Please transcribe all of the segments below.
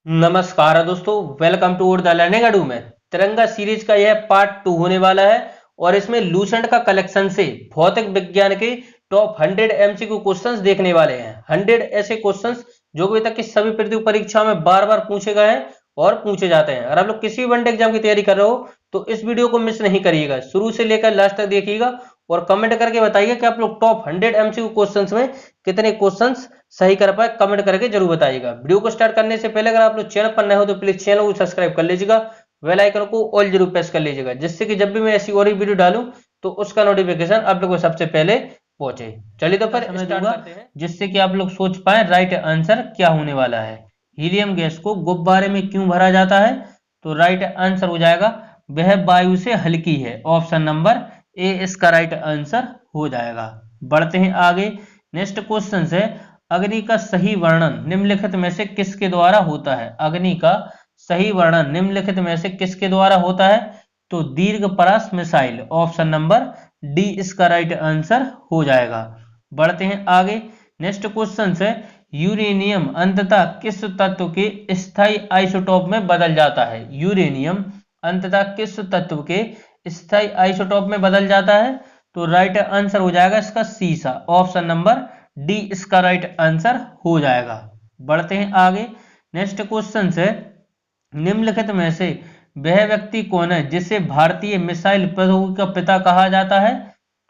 नमस्कार दोस्तों, welcome to the learning अडू में तिरंगा सीरीज का यह पार्ट 2 होने वाला है। और इसमें लूसेंट का कलेक्शन से भौतिक विज्ञान के टॉप 100 एमसीक्यू क्वेश्चंस देखने वाले हैं। 100 ऐसे क्वेश्चंस जो कि अभी तक की सभी पृथ्वी परीक्षा में बार बार पूछे गए हैं और पूछे जाते हैं। अगर आप लोग किसी भी वनडे एग्जाम की तैयारी कर रहे हो तो इस वीडियो को मिस नहीं करिएगा, शुरू से लेकर लास्ट तक देखिएगा और कमेंट करके बताइएगा कि आप लोग टॉप 100 एमसीक्यू क्वेश्चंस में कितने क्वेश्चंस सही कर पाए। कमेंट करके जरूर बताइएगा। वीडियो को स्टार्ट करने से पहले अगर आप लोग चैनल पर नए हो तो प्लीज चैनल को सब्सक्राइब कर लीजिएगा, बेल आइकन को ऑल जरूर प्रेस कर लीजिएगा, जिससे कि जब भी मैं ऐसी और ही वीडियो डालूं तो उसका नोटिफिकेशन आप लोग को सबसे पहले पहुंचे। चलिए तो फिर स्टार्ट करते हैं, जिससे कि आप लोग सोच पाए राइट आंसर क्या होने वाला है। हीलियम गैस को गुब्बारे में क्यों भरा जाता है? तो राइट आंसर हो जाएगा वह वायु से हल्की है। ऑप्शन नंबर ए इसका राइट आंसर हो जाएगा। बढ़ते हैं आगे। नेक्स्ट क्वेश्चन है, अग्नि का सही वर्णन निम्नलिखित में से किसके द्वारा होता है? अग्नि का सही वर्णन निम्नलिखित में से किसके द्वारा होता है? तो दीर्घ परास मिसाइल। ऑप्शन नंबर डी इसका राइट आंसर हो जाएगा। बढ़ते हैं आगे। नेक्स्ट क्वेश्चन है, यूरेनियम अंततः किस तत्व के स्थायी आइसोटोप में बदल जाता है? यूरेनियम अंततः किस तत्व के स्थायी आइसोटोप में बदल जाता है? तो राइट आंसर हो जाएगा इसका सीसा। ऑप्शन नंबर डी इसका राइट आंसर हो जाएगा। बढ़ते हैं आगे। नेक्स्ट क्वेश्चन है, निम्नलिखित में से वह व्यक्ति कौन है जिसे भारतीय मिसाइल प्रौद्योगिकी का पिता कहा जाता है?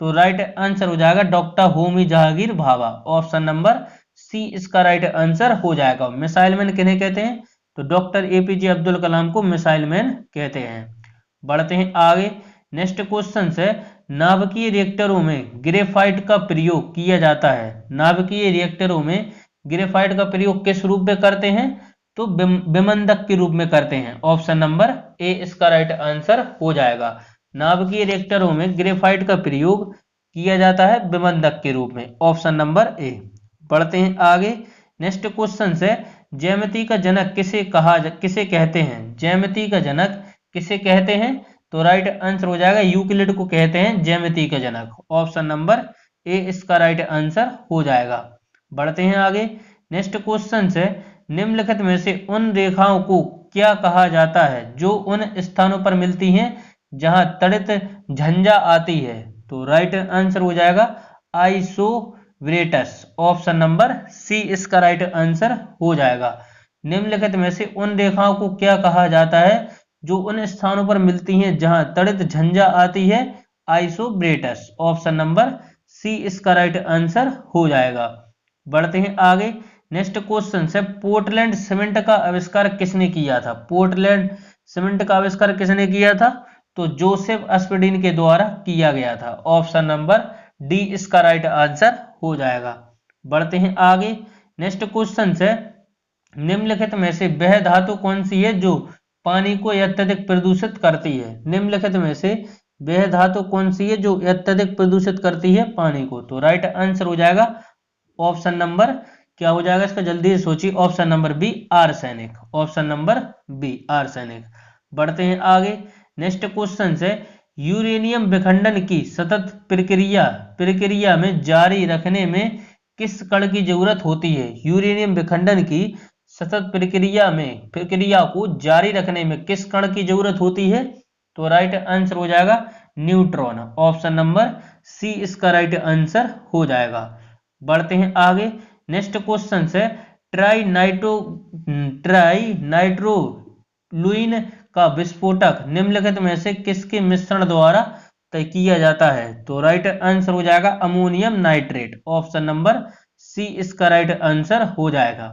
तो राइट आंसर हो जाएगा doctor Homi Jehangir Bhabha. Option number C इसका राइट आंसर हो जाएगा। मिसाइल मैन किन्हें कहते हैं? तो डॉक्टर एपीजे अब्दुल कलाम को मिसाइल मैन कहते हैं। बढ़ते हैं आगे। नेक्स्ट क्वेश्चन है, नाभिकीय रिएक्टरों में ग्रेफाइट का प्रयोग किया जाता है। नाभिकीय रिएक्टरों में ग्रेफाइट का प्रयोग किस रूप में करते हैं? तो विमंदक के रूप में करते हैं। ऑप्शन नंबर ए इसका राइट आंसर हो जाएगा। नाभिकीय रिएक्टरों में ग्रेफाइट का प्रयोग किया जाता है विमंदक के रूप में। Option number A. बढ़ते हैं आगे। नेक्स्ट क्वेश्चन है, ज्यामिति का जनक किसे कहते हैं? ज्यामिति का जनक किसे कहते हैं? तो राइट आंसर हो जाएगा यूक्लिड को कहते हैं ज्यामिति का जनक। ऑप्शन नंबर ए इसका राइट आंसर हो जाएगा। बढ़ते हैं आगे। नेक्स्ट क्वेश्चन है, निम्नलिखित में से उन रेखाओं को क्या कहा जाता है जो उन स्थानों पर मिलती हैं जहां तड़ित झंझा आती है? तो राइट आंसर हो जाएगा आइसोब्रेटस। ऑप्शन नंबर सी इसका राइट आंसर हो जाएगा। निम्नलिखित में से उन रेखाओं को क्या कहा जाता है जो उन स्थानों पर मिलती हैं जहां तड़ित झंझा आती है? आइसोब्रेटस। ऑप्शन नंबर सी इसका राइट आंसर हो जाएगा। बढ़ते हैं आगे। नेक्स्ट क्वेश्चन है, पोर्टलैंड सीमेंट का आविष्कार किसने किया था? पोर्टलैंड सीमेंट का आविष्कार किसने किया था? तो जोसेफ एस्पेडिन के द्वारा किया गया था। ऑप्शन नंबर डी इसका राइट आंसर हो जाएगा। बढ़ते हैं आगे। नेक्स्ट क्वेश्चन है, निम्नलिखित में से वह धातु कौन सी है जो पानी को अत्यधिक प्रदूषित करती है? निम्नलिखित में से वह धातु कौन सी है जो अत्यधिक प्रदूषित करती है पानी को? तो राइट आंसर हो जाएगा ऑप्शन नंबर क्या हो जाएगा इसका, जल्दी से सोचिए। Option number B arsenic. Option number B arsenic. बढ़ते हैं आगे। नेक्स्ट क्वेश्चन है, यूरेनियम विखंडन की सतत प्रक्रिया में जारी रखने में किस कण की जरूरत होती है? यूरेनियम विखंडन की सतत प्रक्रिया को जारी रखने में किस कण की जरूरत होती है? तो राइट आंसर हो जाएगा न्यूट्रॉन। ऑप्शन नंबर सी इसका राइट आंसर हो जाएगा। बढ़ते हैं आगे। नेक्स्ट क्वेश्चन है, ट्राई नाइट्रोलुइन का विस्फोटक निम्नलिखित में से किसके मिश्रण द्वारा तय किया जाता है? तो राइट आंसर हो जाएगा ammonium nitrate. Option number C इसका राइट आंसर हो जाएगा।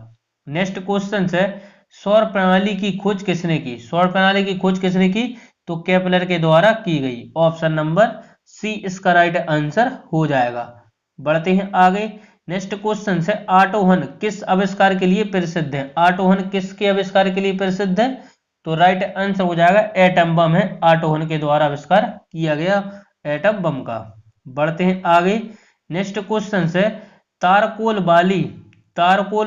नेक्स्ट क्वेश्चन है, सौर प्रणाली की खोज किसने की? सौर प्रणाली की खोज किसने की? तो केपलर के द्वारा की गई। ऑप्शन नंबर सी इसका राइट आंसर हो जाएगा। बढ़ते हैं आगे। नेक्स्ट क्वेश्चन है, आटोहन किस आविष्कार के लिए प्रसिद्ध है? आटोहन किसके आविष्कार के लिए प्रसिद्ध है? तो राइट आंसर हो जाएगा एटम बम है आटोहन के द्वारा आविष्कार किया गया एटम बम का। बढ़ते हैं आगे। नेक्स्ट क्वेश्चन है, तारकोल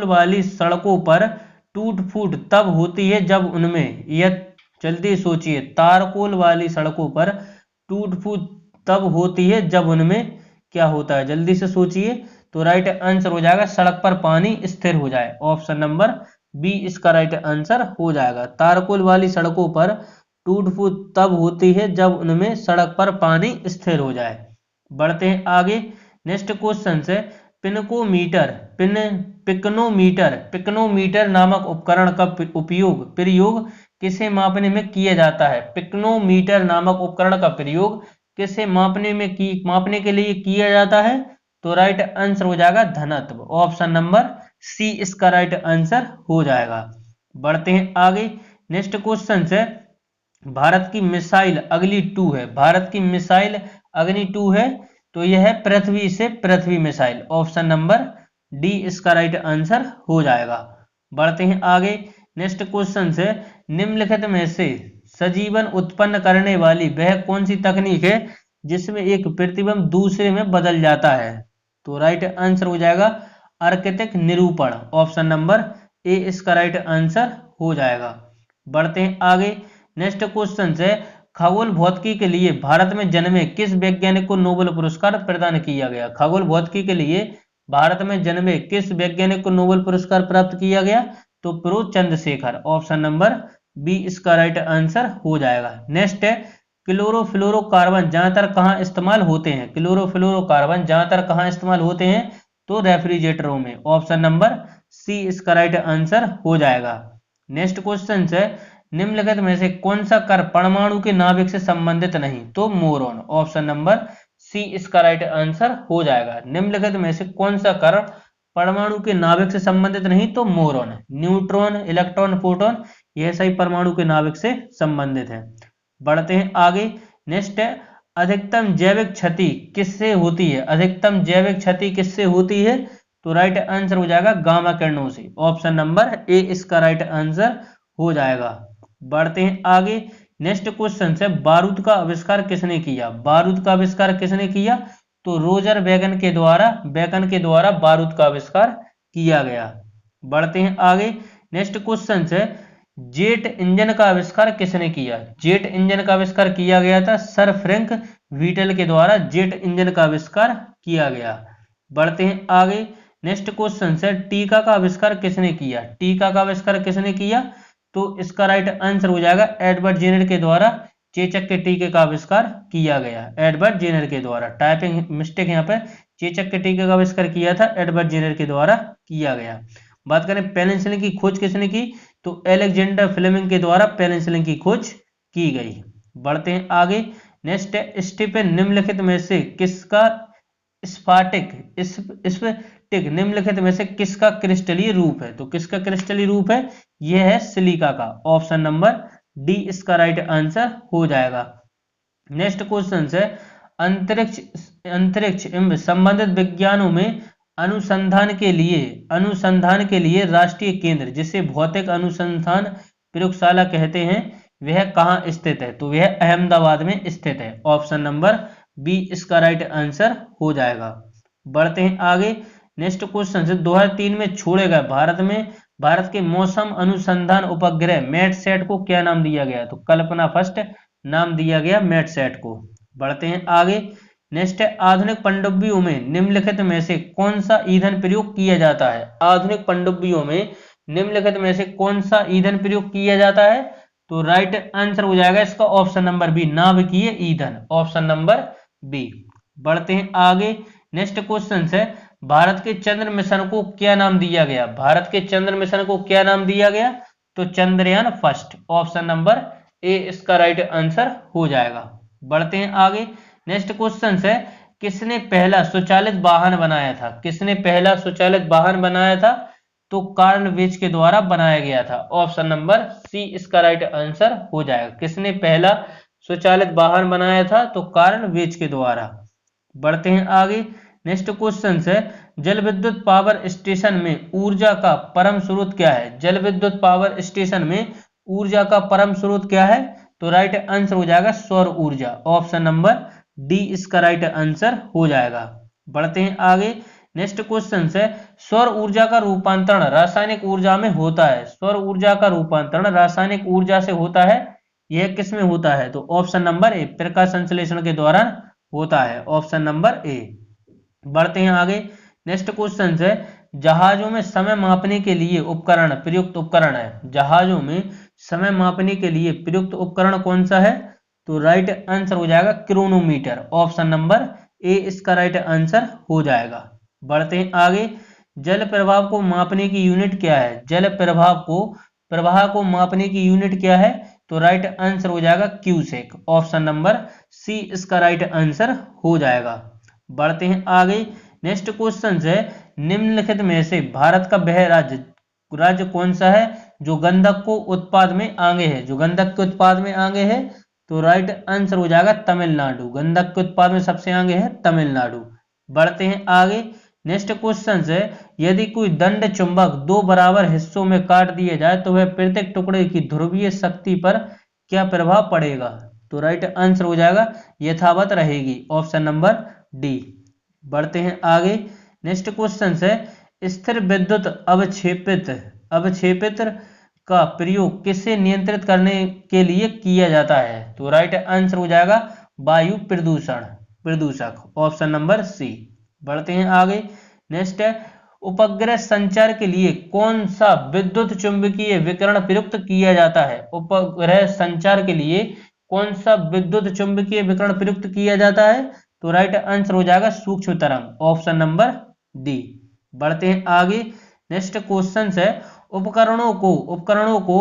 वाली सड़कों पर टूट फूट तब होती है जब उनमें, यह जल्दी सोचिए, तारकोल वाली सड़कों पर टूट फूट तब होती है जब उनमें क्या होता है? जल्दी से सोचिए। तो राइट आंसर हो जाएगा सड़क पर पानी स्थिर हो जाए। ऑप्शन नंबर बी इसका राइट आंसर हो जाएगा। तारकोल वाली सड़कों पर टूट फूट तब होती है जब उनमें सड़क पर पानी स्थिर हो जाए। बढ़ते हैं आगे। नेक्स्ट क्वेश्चन से पिकनोमीटर नामक उपकरण का प्रयोग किसे मापने में किया जाता है? पिकनोमीटर नामक उपकरण का प्रयोग किसे मापने के लिए किया जाता है? तो राइट आंसर हो जाएगा धनत्व। ऑप्शन नंबर सी इसका राइट आंसर हो जाएगा। बढ़ते हैं आगे। नेक्स्ट क्वेश्चन से भारत की मिसाइल अग्नि 2 है। भारत की मिसाइल अग्नि 2 है तो यह है पृथ्वी से पृथ्वी मिसाइल। ऑप्शन नंबर डी इसका राइट आंसर हो जाएगा। बढ़ते हैं आगे। नेक्स्ट क्वेश्चन से निम्नलिखित में से सजीवन उत्पन्न करने वाली वह कौन सी तकनीक है जिसमें एक प्रतिबिंब दूसरे में बदल जाता है? तो राइट आंसर हो जाएगा आर्किटिक निरूपण। ऑप्शन नंबर ए इसका राइट आंसर हो जाएगा। बढ़ते हैं आगे। नेक्स्ट क्वेश्चन से खगोल भौतिकी के लिए भारत में जन्मे किस वैज्ञानिक को नोबेल पुरस्कार प्रदान किया गया? खगोल भौतिकी के लिए भारत में जन्मे किस वैज्ञानिक को नोबेल पुरस्कार प्राप्त किया गया? तो prof Chandrashekhar. Option number B इसका राइट आंसर हो जाएगा। नेक्स्ट है क्लोरोफ्लोरोकार्बन ज्यादातर कहाँ इस्तेमाल होते हैं? क्लोरोफ्लोरोकार्बन ज्यादातर कहाँ इस्तेमाल होते हैं? तो रेफ्रिजरेटरों में। ऑप्शन नंबर सी इसका राइट आंसर हो जाएगा। नेक्स्ट क्वेश्चन है निम्नलिखित में से कौन सा कर परमाणु के नाभिक से संबंधित नहीं? तो मोरॉन। ऑप्शन नंबर सी इसका राइट आंसर हो जाएगा। निम्नलिखित में से कौन सा कर परमाणु के नाभिक से संबंधित नहीं? तो मोरॉन। न्यूट्रॉन, इलेक्ट्रॉन, प्रोटॉन यह सही परमाणु के नाभिक से संबंधित है। बढ़ते हैं आगे। नेक्स्ट है अधिकतम जैविक क्षति किससे होती है? अधिकतम जैविक क्षति किससे होती है? तो राइट आंसर हो जाएगा गामा किरणों से। ऑप्शन नंबर ए इसका राइट आंसर हो जाएगा। बढ़ते हैं आगे। नेक्स्ट क्वेश्चन से बारूद का आविष्कार किसने किया? बारूद का आविष्कार किसने किया? तो रोजर बैकन के द्वारा बारूद का आविष्कार किया गया। बढ़ते हैं आगे। नेक्स्ट क्वेश्चन से जेट इंजन का आविष्कार किसने किया? जेट इंजन का आविष्कार किया गया था सर फ्रैंक व्हीटल के द्वारा जेट इंजन का आविष्कार किया गया। बढ़ते हैं आगे। नेक्स्ट क्वेश्चन से टीका का आविष्कार किसने किया? टीका का आविष्कार किसने किया? तो इसका राइट आंसर हो जाएगा एडवर्ड जेनर के द्वारा चेचक के टीके का आविष्कार किया गया। एडवर्ड जेनर के द्वारा, टाइपिंग मिस्टेक यहाँ पर, चेचक के टीके का आविष्कार किया था एडवर्ड जेनर के द्वारा किया गया। बात करें पेनिसिलिन की खोज किसने की? तो अलेक्जेंडर फ्लेमिंग के द्वारा पेनिसिलिन की खोज की गई। बढ़ते हैं आगे। नेक्स्ट है स्टीफन निम्नलिखित में से किसका स्फटिक निम्नलिखित में से किसका क्रिस्टलीय रूप है? तो किसका क्रिस्टलीय रूप है? यह है सिलिका का। ऑप्शन नंबर डी इसका राइट आंसर हो जाएगा। नेक्स्ट क्वेश्चन है अंतरिक्ष एवं संबंधित विज्ञानों में अनुसंधान के लिए राष्ट्रीय केंद्र जिसे भौतिक अनुसंधान प्रयोगशाला कहते हैं वह कहाँ स्थित है? तो वह अहमदाबाद में स्थित है। ऑप्शन नंबर बी इसका राइट आंसर हो जाएगा। बढ़ते हैं आगे। नेक्स्ट क्वेश्चन से 2003 में छोड़े गए भारत के मौसम अनुसंधान उपग्रह मैटसैट को क्या नाम दिया गया? तो कल्पना फर्स्ट नाम दिया गया मैटसैट को। बढ़ते हैं आगे। नेक्स्ट है आधुनिक पनडुब्बियों में निम्नलिखित में से कौन सा ईंधन प्रयोग किया जाता है? आधुनिक पनडुब्बियों में निम्नलिखित में से कौन सा ईंधन प्रयोग किया जाता है? तो राइट आंसर हो जाएगा इसका ऑप्शन नंबर बी नाभिकीय ईंधन। Option number B. बढ़ते हैं आगे। नेक्स्ट क्वेश्चन है भारत के चंद्र मिशन को क्या नाम दिया गया? भारत के चंद्र मिशन को क्या नाम दिया गया? तो Chandrayaan first. Option number A इसका राइट आंसर हो जाएगा। बढ़ते हैं आगे। नेक्स्ट क्वेश्चन है किसने पहला स्वचालित वाहन बनाया था? किसने पहला स्वचालित वाहन बनाया था? तो कार्ल वेच के द्वारा बनाया गया था। ऑप्शन नंबर सी इसका राइट आंसर हो जाएगा। किसने पहला स्वचालित वाहन बनाया था? तो कार्ल वेच के द्वारा। बढ़ते हैं आगे। नेक्स्ट क्वेश्चन है जल विद्युत पावर स्टेशन में ऊर्जा का परम स्रोत क्या है? जल विद्युत पावर स्टेशन में ऊर्जा का परम स्रोत क्या है? तो राइट आंसर हो जाएगा सौर ऊर्जा। ऑप्शन नंबर डी इसका राइट आंसर हो जाएगा। बढ़ते हैं आगे। नेक्स्ट क्वेश्चन है सौर ऊर्जा का रूपांतरण रासायनिक ऊर्जा में होता है। सौर ऊर्जा का रूपांतरण रासायनिक ऊर्जा से होता है, यह किस में होता है? तो ऑप्शन नंबर ए प्रकाश संश्लेषण के दौरान होता है। Option number A. बढ़ते हैं आगे। नेक्स्ट क्वेश्चन है जहाजों में समय मापने के लिए उपकरण प्रयुक्त उपकरण है। जहाजों में समय मापने के लिए प्रयुक्त उपकरण कौन सा है? तो राइट आंसर हो जाएगा क्रोनोमीटर। ऑप्शन नंबर ए इसका राइट आंसर हो जाएगा। बढ़ते हैं आगे। जल प्रवाह को मापने की यूनिट क्या है? जल प्रवाह को मापने की यूनिट क्या है? तो राइट आंसर हो जाएगा क्यूसेक। ऑप्शन नंबर सी इसका राइट आंसर हो जाएगा। बढ़ते हैं आगे। नेक्स्ट क्वेश्चन है, निम्नलिखित में से भारत का वह राज्य कौन सा है जो गंधक को उत्पाद में आगे है? जो गंधक के उत्पाद में आगे है, तो राइट आंसर हो जाएगा तमिलनाडु। गंधक के उत्पाद में सबसे आगे है तमिलनाडु। बढ़ते हैं आगे। नेक्स्ट क्वेश्चन है, यदि कोई दंड चुंबक दो बराबर हिस्सों में काट दिए जाए तो वह प्रत्येक टुकड़े की ध्रुवीय शक्ति पर क्या प्रभाव पड़ेगा? तो राइट आंसर हो जाएगा यथावत रहेगी। Option number D. बढ़ते हैं आगे। नेक्स्ट क्वेश्चन है, स्थिर विद्युत अवक्षेपित का प्रयोग किसे नियंत्रित करने के लिए किया जाता है? तो राइट आंसर हो जाएगा वायु प्रदूषक। Option number C. बढ़ते हैं आगे। नेक्स्ट है, उपग्रह संचार के लिए कौन सा विद्युत चुंबकीय विकिरण प्रयुक्त किया जाता है? उपग्रह संचार के लिए कौन सा विद्युत चुंबकीय विकिरण प्रयुक्त किया जाता है? तो राइट आंसर हो जाएगा सूक्ष्म तरंग। Option number D. बढ़ते हैं आगे। नेक्स्ट क्वेश्चन है, उपकरणों को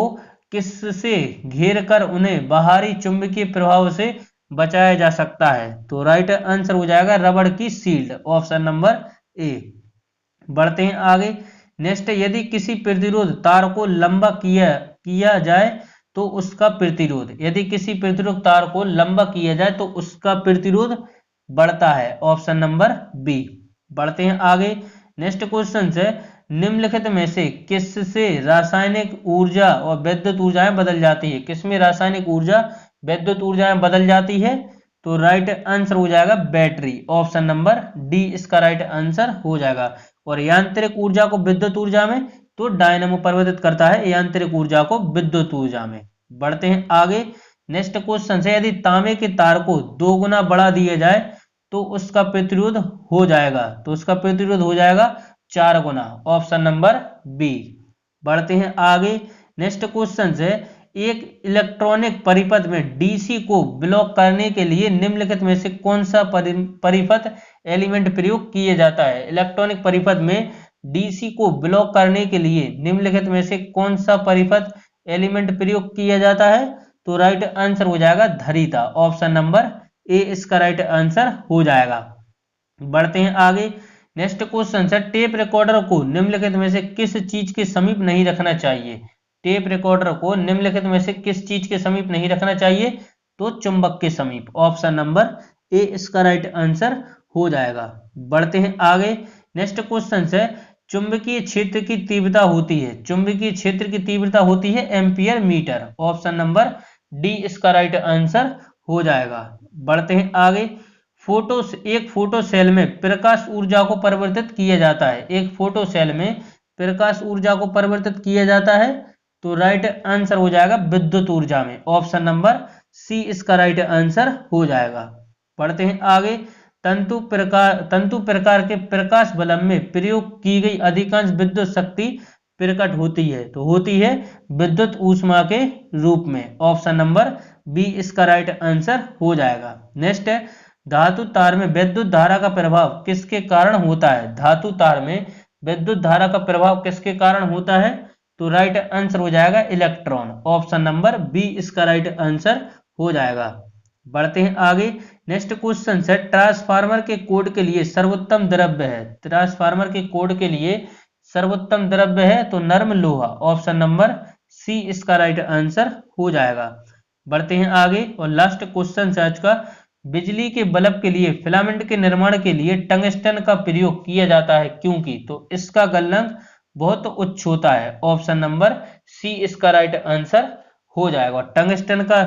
किससे घेर कर उन्हें बाहरी चुंबकीय प्रभाव से बचाया जा सकता है? तो राइट आंसर हो जाएगा रबड़ की शील्ड। Option number A. बढ़ते हैं आगे। नेक्स्ट, यदि किसी प्रतिरोध तार को लंबा किया जाए तो उसका प्रतिरोध, यदि किसी प्रतिरोध तार को लंबा किया जाए तो उसका प्रतिरोध बढ़ता है। Option number B. बढ़ते हैं आगे। नेक्स्ट क्वेश्चन है, निम्नलिखित में से किससे रासायनिक ऊर्जा और विद्युत ऊर्जाएं बदल जाती है? किसमें रासायनिक ऊर्जा विद्युत ऊर्जाएं बदल जाती है? तो राइट आंसर हो जाएगा बैटरी। ऑप्शन नंबर डी इसका राइट आंसर हो जाएगा। और यांत्रिक ऊर्जा को विद्युत ऊर्जा में, तो डायनामो परिवर्तित करता है यांत्रिक ऊर्जा को विद्युत ऊर्जा में। बढ़ते हैं आगे। नेक्स्ट क्वेश्चन है, यदि तांबे के तार को 2 गुना बढ़ा दिया जाए तो उसका प्रतिरोध हो जाएगा, तो उसका प्रतिरोध हो जाएगा 4 गुना। Option number B. बढ़ते हैं आगे। नेक्स्ट क्वेश्चन है, एक इलेक्ट्रॉनिक परिपथ में डीसी को ब्लॉक करने के लिए निम्नलिखित में से कौन सा परिपथ एलिमेंट प्रयोग किया जाता है? इलेक्ट्रॉनिक परिपथ में डीसी को ब्लॉक करने के लिए निम्नलिखित में से कौन सा परिपथ एलिमेंट प्रयोग किया जाता है? तो राइट आंसर हो जाएगा धरिता। ऑप्शन नंबर ए इसका राइट आंसर हो जाएगा। बढ़ते हैं आगे। नेक्स्ट क्वेश्चन है, टेप रिकॉर्डर को निम्नलिखित में से किस चीज के समीप नहीं रखना चाहिए? टेप रिकॉर्डर को निम्नलिखित में से किस चीज के समीप नहीं रखना चाहिए? तो चुंबक के समीप। ऑप्शन नंबर ए इसका राइट आंसर हो जाएगा। बढ़ते हैं आगे। नेक्स्ट क्वेश्चन है, चुंबकीय क्षेत्र की तीव्रता होती है, चुंबकीय क्षेत्र की तीव्रता होती है ampere meter. Option number D इसका राइट आंसर हो जाएगा। बढ़ते हैं आगे। एक फोटो सेल में प्रकाश ऊर्जा को परिवर्तित किया जाता है, एक फोटो सेल में प्रकाश ऊर्जा को परिवर्तित किया जाता है, तो राइट आंसर हो जाएगा विद्युत ऊर्जा में। ऑप्शन नंबर सी इसका राइट आंसर हो जाएगा। पढ़ते हैं आगे। तंतु प्रकार के प्रकाश बल्ब में प्रयोग की गई अधिकांश विद्युत शक्ति प्रकट होती है, तो होती है विद्युत ऊष्मा के रूप में। ऑप्शन नंबर बी इसका राइट आंसर हो जाएगा। नेक्स्ट है, धातु तार में विद्युत धारा का प्रभाव किसके कारण होता है? धातु तार में विद्युत धारा का प्रभाव किसके कारण होता है? तो राइट आंसर हो जाएगा इलेक्ट्रॉन। ऑप्शन नंबर बी इसका राइट आंसर हो जाएगा। बढ़ते हैं आगे। नेक्स्ट क्वेश्चन है, ट्रांसफार्मर के कोड के लिए सर्वोत्तम द्रव्य है, ट्रांसफार्मर के कोड के लिए सर्वोत्तम द्रव्य है तो नर्म लोहा। ऑप्शन नंबर सी इसका राइट आंसर हो जाएगा। बढ़ते हैं आगे। और लास्ट क्वेश्चन है आज का, बिजली के बल्ब के लिए फिलामेंट के निर्माण के लिए टंगस्टन का प्रयोग किया जाता है क्योंकि, तो इसका गलनांक बहुत उच्च होता है। ऑप्शन नंबर सी इसका राइट आंसर हो जाएगा। टंगस्टन का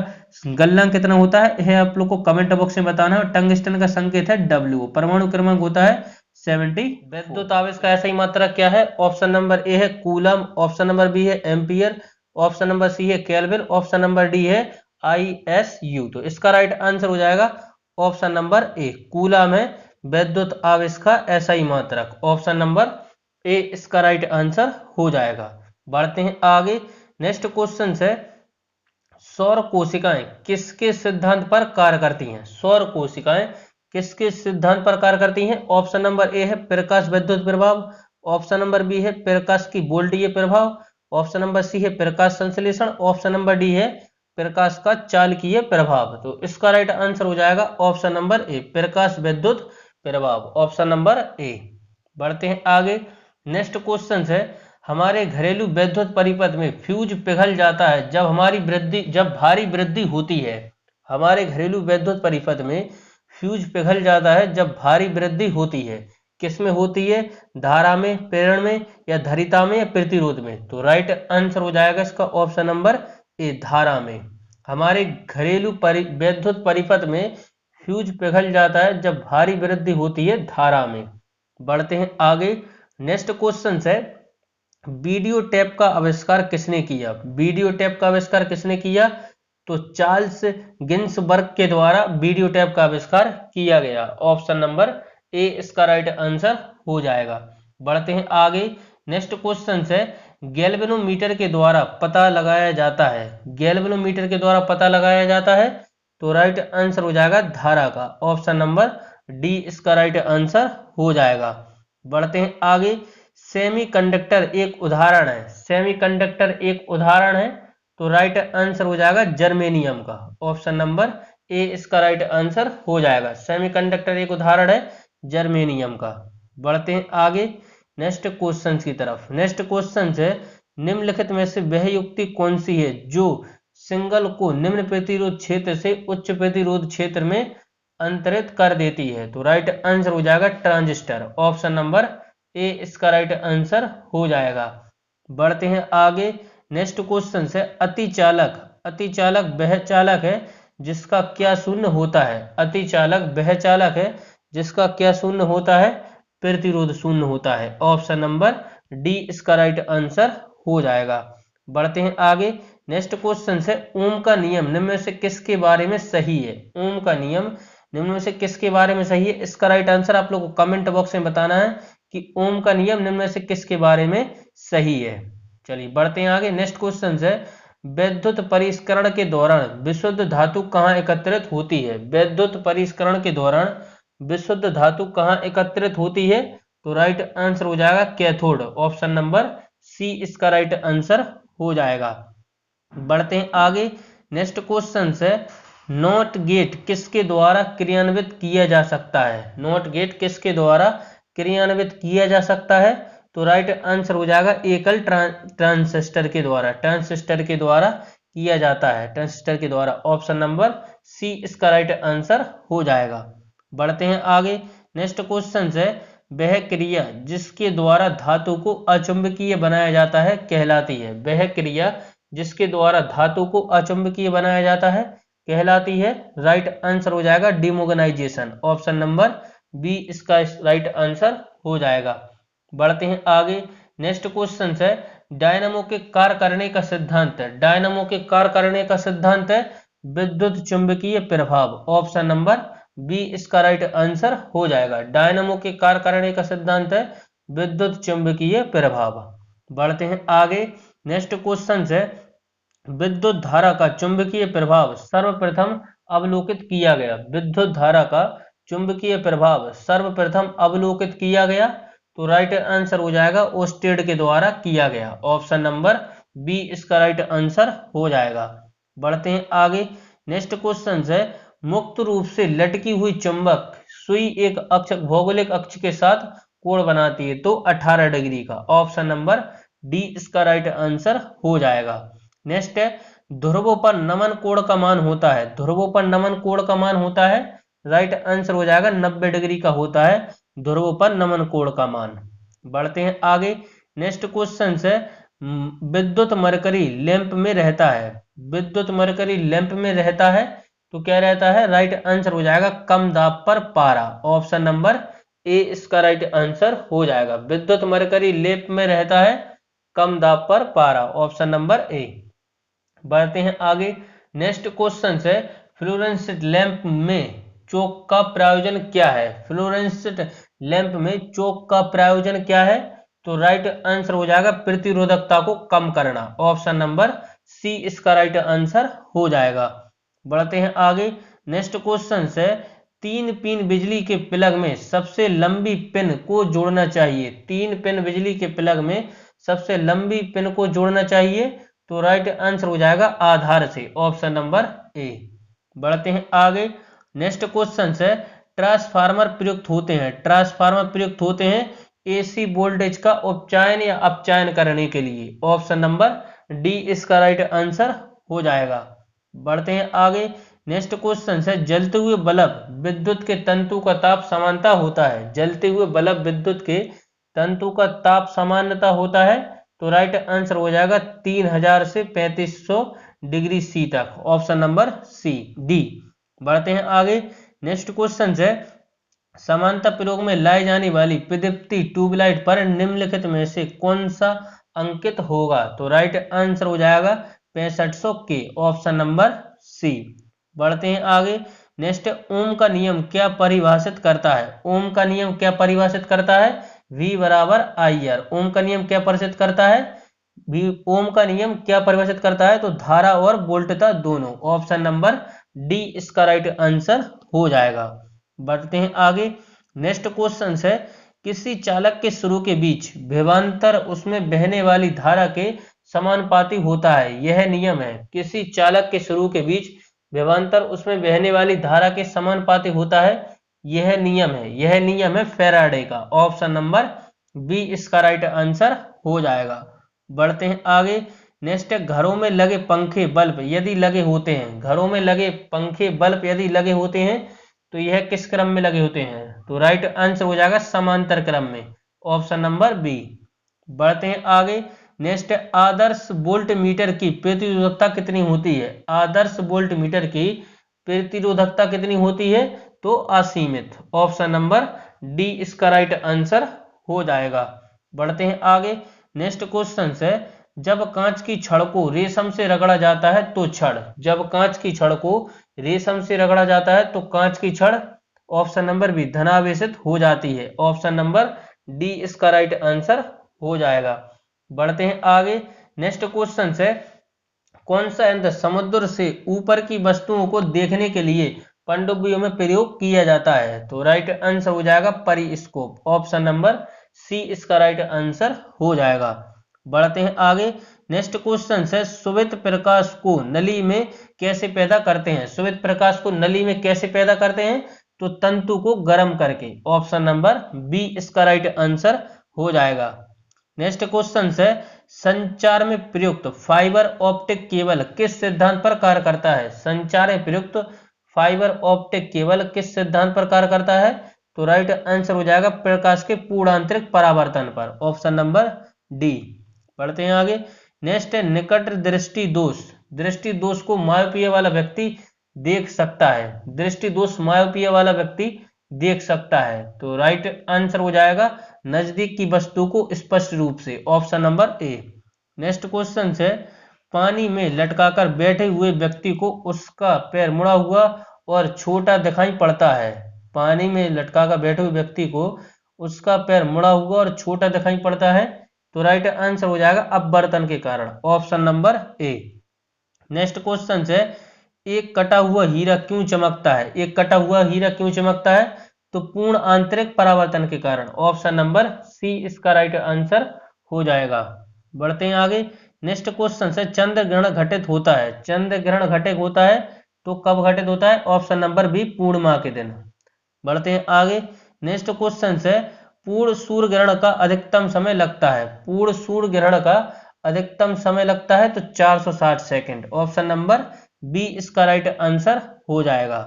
गलनांक कितना होता है यह आप लोग को कमेंट बॉक्स में बताना है। टंगस्टन का संकेत है W, परमाणु क्रमांक होता है 70। विद्युत आवेश का ऐसा ही मात्रा क्या है? ऑप्शन नंबर ए है कूलम, ऑप्शन नंबर बी है एम्पियर, ऑप्शन नंबर सी है केल्विन, ऑप्शन नंबर डी है ISU। तो इसका राइट आंसर हो जाएगा ऑप्शन नंबर ए, कूलम है विद्युत आवेश का ऐसा ही मात्रक। ऑप्शन नंबर ए इसका राइट आंसर हो जाएगा। बढ़ते हैं आगे। नेक्स्ट क्वेश्चन है, सौर कोशिकाएं किसके सिद्धांत पर कार्य करती हैं? सौर कोशिकाएं किसके सिद्धांत पर कार्य करती हैं? ऑप्शन नंबर ए है प्रकाश विद्युत प्रभाव, ऑप्शन नंबर बी है प्रकाश की वोल्टीय प्रभाव, ऑप्शन नंबर सी है प्रकाश संश्लेषण, ऑप्शन नंबर डी है प्रकाश का चालकीय प्रभाव। तो इसका राइट आंसर हो जाएगा ऑप्शन नंबर ए प्रकाश विद्युत प्रभाव, ऑप्शन नंबर ए। बढ़ते हैं आगे। नेक्स्ट क्वेश्चन है, हमारे घरेलू विद्युत परिपथ में फ्यूज पिघल जाता है जब भारी वृद्धि होती है। हमारे घरेलू विद्युत परिपथ में फ्यूज पिघल जाता है जब भारी वृद्धि होती है। किसमें होती है? धारा में, प्रेरण में, या धारिता में, या प्रतिरोध में? तो राइट आंसर हो जाएगा इसका ऑप्शन नंबर ए धारा में। हमारे घरेलू विद्युत परिपथ में फ्यूज पिघल जाता है जब भारी वृद्धि होती है धारा में। बढ़ते हैं आगे। नेक्स्ट क्वेश्चन है, वीडियो टेप का आविष्कार किसने किया? वीडियो टेप का आविष्कार किसने किया? तो चार्ल्स गिन्सबर्ग के द्वारा वीडियो टेप का आविष्कार किया गया। ऑप्शन नंबर ए इसका राइट आंसर हो जाएगा। बढ़ते हैं आगे। नेक्स्ट क्वेश्चन है, गैल्वेनोमीटर के द्वारा पता लगाया जाता है। गैल्वेनोमीटर के द्वारा पता लगाया जाता है, तो राइट आंसर हो जाएगा धारा का, ऑप्शन नंबर डी इसका राइट आंसर हो जाएगा। बढ़ते हैं आगे। सेमीकंडक्टर एक उदाहरण है। सेमीकंडक्टर एक उदाहरण है, तो राइट आंसर हो जाएगा जर्मेनियम का, ऑप्शन नंबर ए इसका राइट आंसर हो जाएगा। सेमीकंडक्टर एक उदाहरण है जर्मेनियम का। बढ़ते हैं आगे नेक्स्ट क्वेश्चन की तरफ। नेक्स्ट क्वेश्चन है, निम्नलिखित में से वह युक्ति कौन सी है जो सिंगल को निम्न प्रतिरोध क्षेत्र से उच्च प्रतिरोध क्षेत्र में अंतरित कर देती है? तो राइट आंसर हो जाएगा ट्रांजिस्टर, ऑप्शन नंबर ए इसका राइट आंसर हो जाएगा। बढ़ते हैं आगे। नेक्स्ट क्वेश्चन है, अतिचालक अतिचालक वह चालक है जिसका क्या शून्य होता है? अतिचालक वह चालक है जिसका क्या शून्य होता है? प्रतिरोध शून्य होता है, ऑप्शन नंबर डी इसका राइट आंसर हो जाएगा। बढ़ते हैं आगे। नेक्स्ट क्वेश्चन है, ओम का नियम निम्न में से किसके बारे में सही है? ओम का नियम निम्न में से किसके बारे में सही है? इसका राइट आंसर आप लोग को कमेंट बॉक्स में बताना है कि ओम का नियम निम्न में से किसके बारे में सही है। चलिए बढ़ते हैं आगे। नेक्स्ट क्वेश्चन है, विद्युत परिष्करण के दौरान विशुद्ध धातु कहाँ एकत्रित होती है? विद्युत परिष्करण के दौरान विशुद्ध धातु कहाँ एकत्रित होती है? तो राइट आंसर हो जाएगा कैथोड, ऑप्शन नंबर सी इसका राइट आंसर हो जाएगा। बढ़ते हैं आगे। नेक्स्ट क्वेश्चन है, नॉट गेट किसके द्वारा क्रियान्वित किया जा सकता है? नॉट गेट किसके द्वारा क्रियान्वित किया जा सकता है? तो राइट आंसर हो जाएगा एकल ट्रांजिस्टर के द्वारा। ट्रांजिस्टर के द्वारा किया जाता है, ट्रांजिस्टर के द्वारा, ऑप्शन नंबर सी इसका राइट आंसर हो जाएगा। बढ़ते हैं आगे। नेक्स्ट क्वेश्चन है, वह क्रिया जिसके द्वारा धातु को अचुंबकीय बनाया जाता है कहलाती है? वह क्रिया जिसके द्वारा धातु को अचुंबकीय बनाया जाता है कहलाती है? राइट आंसर हो जाएगा डिमोगनाइजेशन, ऑप्शन नंबर बी इसका राइट आंसर हो जाएगा। बढ़ते हैं आगे। नेक्स्ट क्वेश्चन है, डायनामो के कार्य करने का सिद्धांत है। डायनामो के कार्य करने का सिद्धांत है विद्युत चुंबकीय प्रभाव, ऑप्शन नंबर बी इसका राइट आंसर हो जाएगा। डायनामो के कार्य करने का सिद्धांत है विद्युत चुंबकीय प्रभाव। बढ़ते हैं आगे। नेक्स्ट क्वेश्चन है, विद्युत धारा का चुंबकीय प्रभाव सर्वप्रथम अवलोकित किया गया? विद्युत धारा का चुंबकीय प्रभाव सर्वप्रथम अवलोकित किया गया? तो राइट आंसर हो जाएगा ओस्टेड के द्वारा किया गया, ऑप्शन नंबर बी इसका राइट आंसर हो जाएगा। बढ़ते हैं आगे। नेक्स्ट क्वेश्चन है, मुक्त रूप से लटकी हुई चुंबक सुई एक अक्ष भौगोलिक अक्ष के साथ कोण बनाती है, तो 18 डिग्री का, ऑप्शन नंबर डी इसका राइट आंसर हो जाएगा। नेक्स्ट है, ध्रुवों पर नमन कोण का मान होता है? ध्रुवों पर नमन कोण का मान होता है, राइट आंसर हो जाएगा 90 डिग्री का होता है ध्रुवों पर नमन कोण का मान। बढ़ते हैं आगे। नेक्स्ट क्वेश्चन है, विद्युत मरकरी लैंप में रहता है? विद्युत मरकरी लैंप में रहता है, तो क्या रहता है? राइट आंसर हो जाएगा कम दाब पर पारा, ऑप्शन नंबर ए इसका राइट आंसर हो जाएगा। विद्युत मरकरी लैंप में रहता है कम दाब पर पारा, ऑप्शन नंबर ए। बढ़ते हैं आगे। नेक्स्ट क्वेश्चन है, फ्लोरेसेंट लैंप में चोक का प्रयोजन क्या है? फ्लोरेसेंट लैंप में चोक का प्रयोजन क्या है? तो राइट आंसर हो जाएगा प्रतिरोधकता को कम करना। ऑप्शन नंबर सी इसका राइट आंसर हो जाएगा। बढ़ते हैं आगे। नेक्स्ट क्वेश्चन है, 3 पिन बिजली के प्लग में सबसे लंबी पिन को जोड़ना चाहिए। 3 पिन बिजली के प्लग में सबसे लंबी पिन को जोड़ना चाहिए, तो राइट आंसर हो जाएगा आधार से। Option number A. बढ़ते हैं आगे। नेक्स्ट क्वेश्चन है, ट्रांसफार्मर प्रयुक्त होते हैं। ट्रांसफार्मर प्रयुक्त होते हैं एसी वोल्टेज का उपचयन या अपचयन करने के लिए। ऑप्शन नंबर डी इसका राइट आंसर हो जाएगा। बढ़ते हैं आगे। नेक्स्ट क्वेश्चन है, जलते हुए बल्ब विद्युत के तंतु का ताप समानता होता है। जलते हुए बल्ब विद्युत के तंतु का ताप समानता होता है, तो राइट आंसर हो जाएगा 3000 से 3500 डिग्री सी तक। Option number C D. बढ़ते हैं आगे। नेक्स्ट क्वेश्चन है, समानता प्रयोग में लाई जाने वाली प्रदीप्ति ट्यूबलाइट पर निम्नलिखित में से कौन सा अंकित होगा, तो राइट आंसर हो जाएगा 6500 के। Option number C. बढ़ते हैं आगे। नेक्स्ट, ओम का नियम क्या परिभाषित करता है। ओम का नियम क्या परिभाषित करता है। V बराबर IR। ओम का नियम क्या परिभाषित करता है। ओम का नियम क्या परिभाषित करता है, तो धारा और वोल्टता दोनों। ऑप्शन नंबर डी इसका राइट आंसर हो जाएगा। बढ़ते हैं आगे। नेक्स्ट क्वेश्चन है, किसी चालक के शुरू के बीच विभवांतर उसमें बहने वाली धारा के समानुपाती होता है। यह नियम है। किसी चालक के शुरू के बीच विभवांतर उसमें बहने वाली धारा के समानुपाती होता है, यह नियम है। यह नियम है फैराडे का। ऑप्शन नंबर बी इसका राइट आंसर हो जाएगा। बढ़ते हैं आगे। नेक्स्ट, घरों में लगे पंखे बल्ब यदि लगे होते हैं। घरों में लगे पंखे बल्ब यदि लगे होते हैं, तो यह किस क्रम में लगे होते हैं, तो राइट आंसर हो जाएगा समांतर क्रम में। Option number B. बढ़ते हैं आगे। नेक्स्ट, आदर्श वोल्ट मीटर की प्रतिरोधकता कितनी होती है। आदर्श वोल्ट मीटर की प्रतिरोधकता कितनी होती है, तो असीमित। ऑप्शन नंबर डी इसका राइट आंसर हो जाएगा। बढ़ते हैं आगे। नेक्स्ट क्वेश्चन है, जब कांच की छड़ को रेशम से रगड़ा जाता है तो छड़। जब कांच की छड़ को रेशम से रगड़ा जाता है तो कांच की छड़, ऑप्शन नंबर बी, धनावेशित हो जाती है। ऑप्शन नंबर डी इसका राइट आंसर हो जाएगा। बढ़ते हैं आगे। नेक्स्ट क्वेश्चन है, कौन सा यंत्र समुद्र से ऊपर की वस्तुओं को देखने के लिए पनडुब्बियों में प्रयोग किया जाता है, तो राइट आंसर हो जाएगा परिस्कोप। ऑप्शन नंबर सी इसका राइट आंसर हो जाएगा। बढ़ते हैं आगे। नेक्स्ट क्वेश्चन है, सुवित प्रकाश को नली में कैसे पैदा करते हैं। सुवित प्रकाश को नली में कैसे पैदा करते हैं, तो तंतु को गर्म करके। ऑप्शन नंबर बी इसका राइट आंसर हो जाएगा। नेक्स्ट क्वेश्चन है, संचार में प्रयुक्त फाइबर ऑप्टिक केबल किस सिद्धांत पर कार्य करता है। संचार में प्रयुक्त फाइबर ऑप्टिक केबल किस सिद्धांत पर कार्य करता है, तो राइट आंसर हो जाएगा प्रकाश के पूर्णांतरिक परावर्तन पर। Option number D. बढ़ते हैं आगे। नेक्स्ट है, निकट दृष्टि दोष। दृष्टि दोष को मायोपिया वाला व्यक्ति देख सकता है। दृष्टि दोष मायोपिया वाला व्यक्ति देख सकता है, तो राइट आंसर हो जाएगा नजदीक की वस्तु को स्पष्ट रूप से। Option number A. Next question है, पानी में लटकाकर बैठे हुए व्यक्ति को उसका पैर मुड़ा हुआ और छोटा दिखाई पड़ता है। पानी में लटकाकर बैठे हुए व्यक्ति को उसका पैर मुड़ा हुआ और छोटा दिखाई पड़ता है, तो राइट आंसर हो जाएगा अपवर्तन के कारण। Option number A. Next question है, एक कटा हुआ हीरा क्यों चमकता है। एक कटा हुआ हीरा क्यों चमकता है, तो पूर्ण आंतरिक परावर्तन के कारण। ऑप्शन नंबर सी इसका राइट आंसर हो जाएगा। बढ़ते हैं आगे। नेक्स्ट क्वेश्चन है, चंद्र ग्रहण घटित होता है। चंद्र ग्रहण घटित होता है तो कब घटित होता है, ऑप्शन नंबर बी, पूर्णिमा के दिन। बढ़ते हैं आगे। नेक्स्ट क्वेश्चन है, पूर्ण सूर्य ग्रहण का अधिकतम समय लगता है। पूर्ण सूर्य ग्रहण का अधिकतम समय लगता है तो 460 सेकंड। ऑप्शन नंबर बी इसका राइट आंसर हो जाएगा।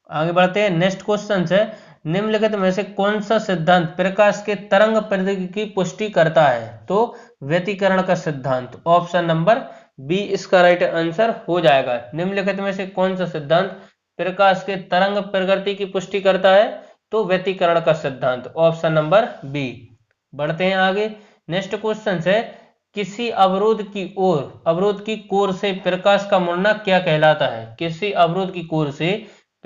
आगे बढ़ते हैं। नेक्स्ट क्वेश्चन है, निम्नलिखित में से कौन सा सिद्धांत प्रकाश के तरंग प्रवृत्ति की पुष्टि करता है, तो व्यतिकरण का सिद्धांत। ऑप्शन नंबर बी इसका राइट आंसर हो जाएगा। निम्नलिखित में से कौन सा सिद्धांत प्रकाश के तरंग प्रवृत्ति की पुष्टि करता है, तो व्यतिकरण का सिद्धांत। Option number B. बढ़ते हैं आगे। नेक्स्ट क्वेश्चन है, किसी अवरोध की कोर से प्रकाश का मुड़ना क्या कहलाता है। किसी अवरोध की कोर से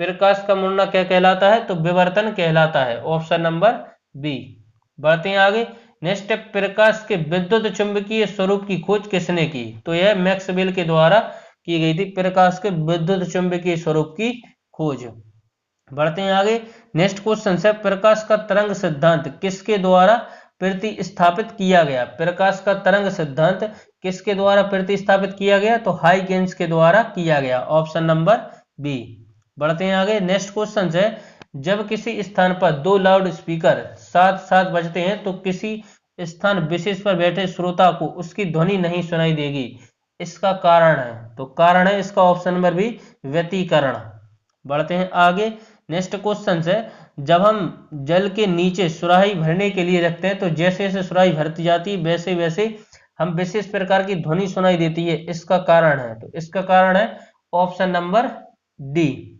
प्रकाश का मुड़ना क्या कहलाता है, तो विवर्तन कहलाता है। Option number B. बढ़ते हैं आगे। नेक्स्ट है प्रकाश के विद्युत चुंबकीय स्वरूप की खोज किसने की? तो यह मैक्सवेल के द्वारा की गई थी, प्रकाश के विद्युत चुंबकीय स्वरूप की खोज। बढ़ते हैं आगे। नेक्स्ट क्वेश्चन है प्रकाश का तरंग सिद्धांत किसके द्वारा प्रतिस्थापित किया गया? प्रकाश का तरंग सिद्धांत किसके द्वारा प्रतिस्थापित किया गया? तो हाइगेंस के द्वारा किया गया, ऑप्शन नंबर बी। बढ़ते हैं आगे। नेक्स्ट क्वेश्चन है जब किसी स्थान पर दो लाउड स्पीकर साथ साथ बजते हैं तो किसी स्थान विशेष पर बैठे श्रोता को उसकी ध्वनि नहीं सुनाई देगी, इसका कारण है? तो कारण है इसका ऑप्शन नंबर बी, व्यतिकरण। बढ़ते हैं आगे। नेक्स्ट क्वेश्चन है जब हम जल के नीचे सुराही भरने के लिए रखते हैं तो जैसे जैसे सुराही भरती जाती है वैसे वैसे हम विशेष प्रकार की ध्वनि सुनाई देती है, इसका कारण है? तो इसका कारण है option number D.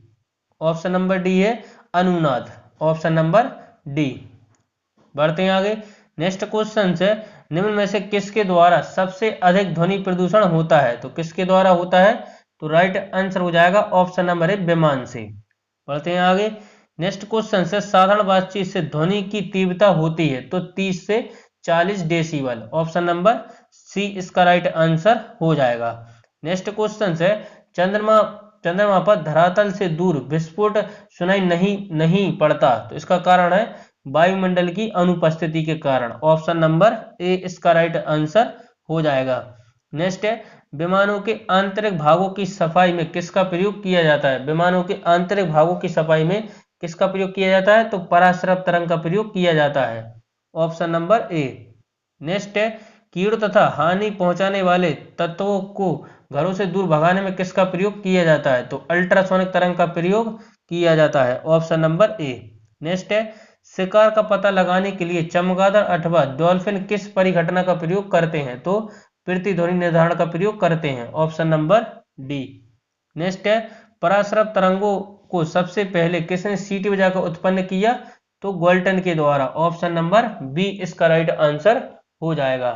Option number D है अनुनाद, ऑप्शन नंबर डी। बढ़ते हैं आगे। नेक्स्ट क्वेश्चन है निम्न में से किसके द्वारा सबसे अधिक ध्वनि प्रदूषण होता है? तो किसके द्वारा होता है? तो राइट आंसर हो जाएगा ऑप्शन नंबर ए, विमान से। बढ़ते हैं आगे। नेक्स्ट क्वेश्चन है साधारण बातचीत से ध्वनि की तीव्रता होती है तो 30 से 40 डेसिबल, ऑप्शन नंबर सी इसका राइट आंसर हो जाएगा। नेक्स्ट क्वेश्चन है चंद्रमा चंद्रमा पर धरातल से दूर विस्फोट सुनाई नहीं पड़ता, तो इसका कारण है वायुमंडल की अनुपस्थिति के कारण, ऑप्शन नंबर ए इसका राइट आंसर हो जाएगा। नेक्स्ट है विमानों के आंतरिक भागों की सफाई में किसका प्रयोग किया जाता है? विमानों के आंतरिक भागों की सफाई में किसका प्रयोग किया जाता है? तो पराश्रव तरंग का प्रयोग किया जाता है, ऑप्शन नंबर ए। नेक्स्ट है कीड़ों तथा हानि पहुंचाने वाले तत्वों को घरों से दूर भगाने में किसका प्रयोग किया जाता है? तो अल्ट्रासोनिक तरंग का प्रयोग किया जाता है, ऑप्शन नंबर ए। नेक्स्ट है शिकार का पता लगाने के लिए चमगादड़ अथवा डॉल्फिन किस परिघटना का प्रयोग करते हैं? तो प्रतिध्वनि निर्धारण का प्रयोग करते हैं, ऑप्शन नंबर डी। नेक्स्ट है पराश्रव तरंगों को सबसे पहले किसने सीटी बजाकर उत्पन्न किया? तो गोल्टन के द्वारा, ऑप्शन नंबर बी इसका राइट आंसर हो जाएगा।